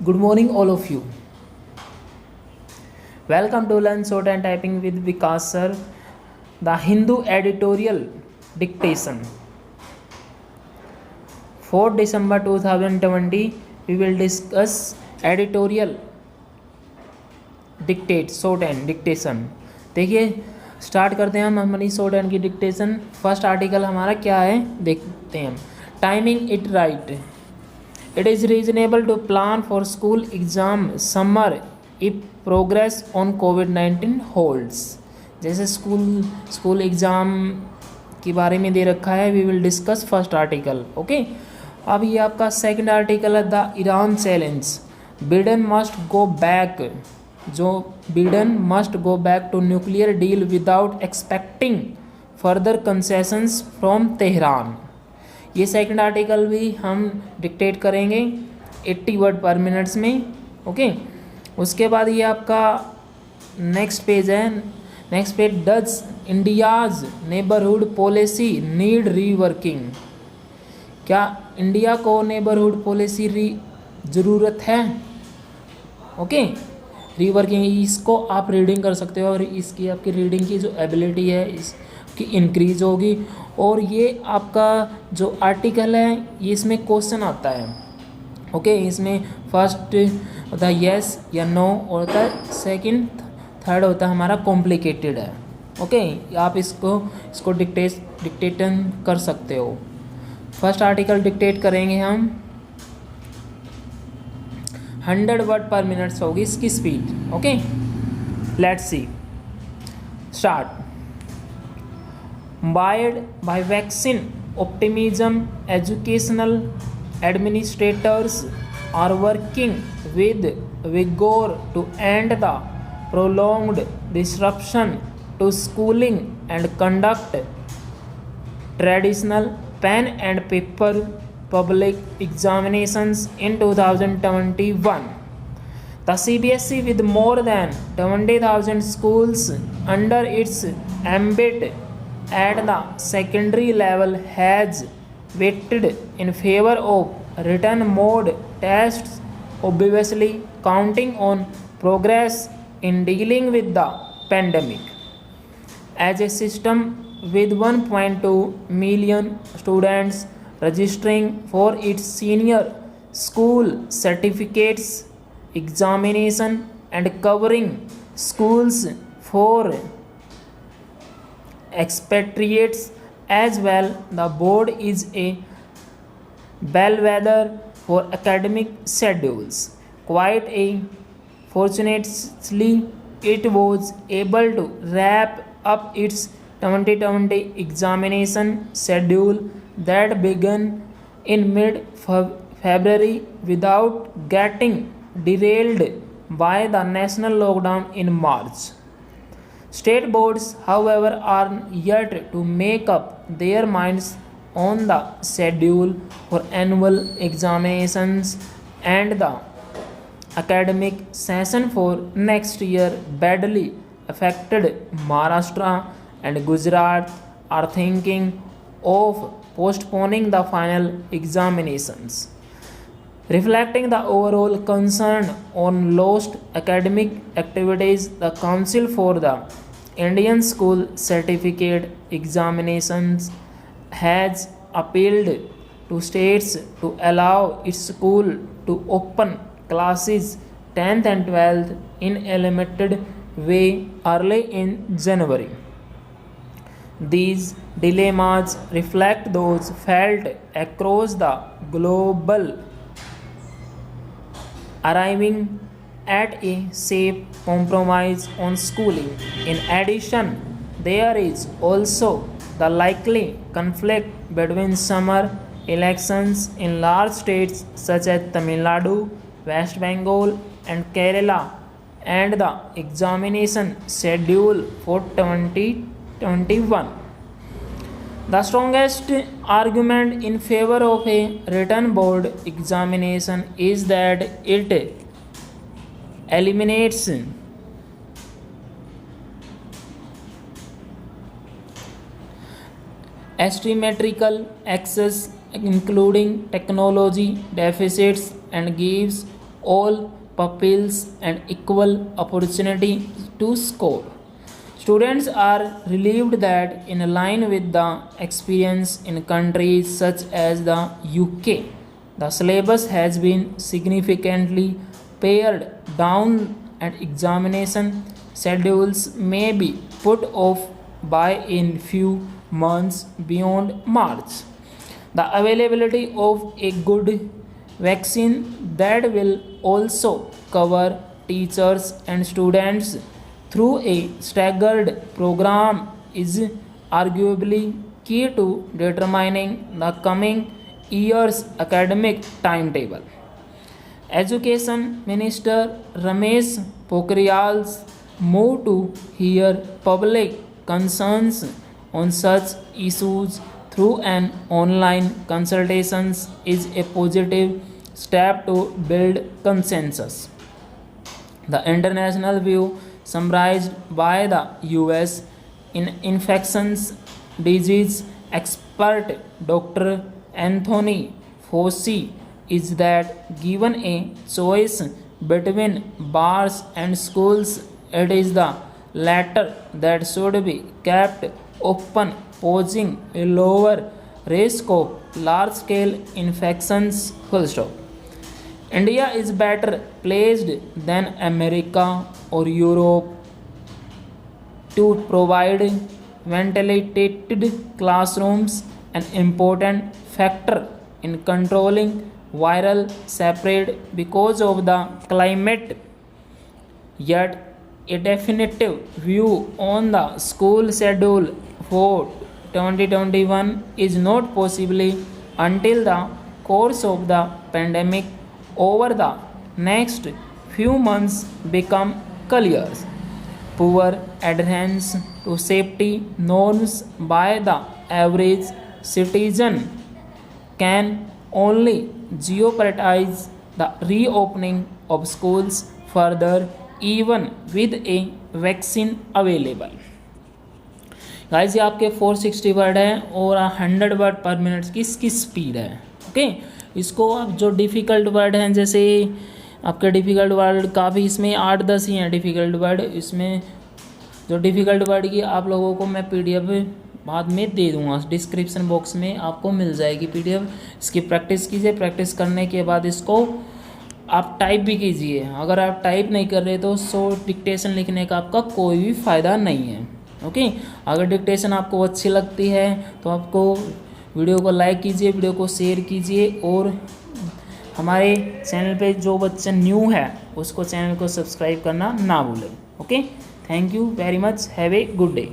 Good morning, all of you. Welcome to Learn Short and Typing with Vikas sir. The Hindu editorial dictation. 4 December 2020, we will discuss editorial dictate shorthand dictation. देखिए start करते हैं हम हमारी shorthand की dictation. First article हमारा क्या है देखते हैं हम. Timing it right. It is reasonable to plan for school exam summer if progress on कोविड-19 होल्ड्स. जैसे स्कूल एग्ज़ाम के बारे में दे रखा है. We will discuss first article. Okay, अब ये आपका सेकंड आर्टिकल है the Iran challenge. Biden must go back. Joe Biden must go back to nuclear deal without expecting further concessions from Tehran. ये सेकंड आर्टिकल भी हम dictate करेंगे 80 word पर minutes में. ओके, उसके बाद ये आपका नेक्स्ट पेज है. Next page, does India's neighbourhood policy need reworking. क्या इंडिया को नेबरहुड पॉलिसी ज़रूरत है. ओके, रीवर्किंग इसको आप रीडिंग कर सकते हो और इसकी आपकी रीडिंग की जो एबिलिटी है इसकी इंक्रीज होगी. और ये आपका जो आर्टिकल है ये इसमें क्वेश्चन आता है. ओके, इसमें फर्स्ट होता है येस या नो होता है. सेकंड थर्ड होता है हमारा कॉम्प्लिकेटेड है. ओके, आप इसको डिक्टेशन कर सकते हो. फर्स्ट आर्टिकल डिक्टेट करेंगे हम 100 वर्ड पर मिनट्स होगी इसकी speed. Okay, let's see. Start. Buoyed by vaccine optimism, educational administrators are working with vigor to end the prolonged disruption to schooling and conduct traditional pen and paper public examinations in 2021. The CBSE, with more than 20,000 schools under its ambit at the secondary level, has weighted in favor of written mode tests, obviously counting on progress in dealing with the pandemic. As a system with 1.2 million students registering for its senior school certificates examination and covering schools for expatriates as well, the board is a bellwether for academic schedules. Quite fortunately, it was able to wrap up its 2020 examination schedule that began in mid-February without getting derailed by the national lockdown in March. State boards, however, are yet to make up their minds on the schedule for annual examinations, and the academic session for next year, badly affected Maharashtra and Gujarat, are thinking of postponing the final examinations. Reflecting the overall concern on lost academic activities, the Council for the Indian School Certificate Examinations has appealed to states to allow its school to open classes 10th and 12th in a limited way early in January. These dilemmas reflect those felt across the global arriving at a safe compromise on schooling. In addition, there is also the likely conflict between summer elections in large states such as Tamil Nadu, West Bengal, and Kerala, and the examination schedule for 2021. The strongest argument in favor of a written board examination is that it eliminates asymmetrical access, including technology deficits, and gives all pupils an equal opportunity to score. Students are relieved that, in line with the experience in countries such as the UK, the syllabus has been significantly pared down and examination schedules may be put off by a few months beyond March. The availability of a good vaccine that will also cover teachers and students through a staggered program is arguably key to determining the coming year's academic timetable. Education Minister Ramesh Pokhriyal's move to hear public concerns on such issues through an online consultations is a positive step to build consensus. The international view, summarized by the US infectious disease expert Dr. Anthony Fauci, is that given a choice between bars and schools, it is the latter that should be kept open, posing a lower risk of large-scale infections. Full stop. India is better placed than America or Europe to provide ventilated classrooms, an important factor in controlling viral spread because of the climate. Yet, a definitive view on the school schedule for 2021 is not possible until the course of the pandemic over the next few months become clear. Poor adherence to safety norms by the average citizen can only jeopardize the reopening of schools further, even with a vaccine available. Guys ये आपके 460 word है और 100 word पर minute की इसकी speed है. Okay, इसको आप जो डिफ़िकल्ट वर्ड हैं, जैसे आपके डिफ़िकल्ट वर्ड काफ़ी इसमें 8-10 ही हैं डिफ़िकल्ट वर्ड. इसमें जो डिफ़िकल्ट वर्ड की आप लोगों को मैं PDF बाद में दे दूंगा, डिस्क्रिप्शन बॉक्स में आपको मिल जाएगी PDF. इसकी प्रैक्टिस कीजिए. प्रैक्टिस करने के बाद इसको आप टाइप भी कीजिए. अगर आप टाइप नहीं कर रहे तो डिक्टेशन लिखने का आपका कोई भी फ़ायदा नहीं है. ओके, अगर डिक्टेशन आपको अच्छी लगती है तो आपको वीडियो को लाइक कीजिए, वीडियो को शेयर कीजिए और हमारे चैनल पे जो बच्चा न्यू है उसको चैनल को सब्सक्राइब करना ना भूलें. Okay, thank you very much. Have a good day.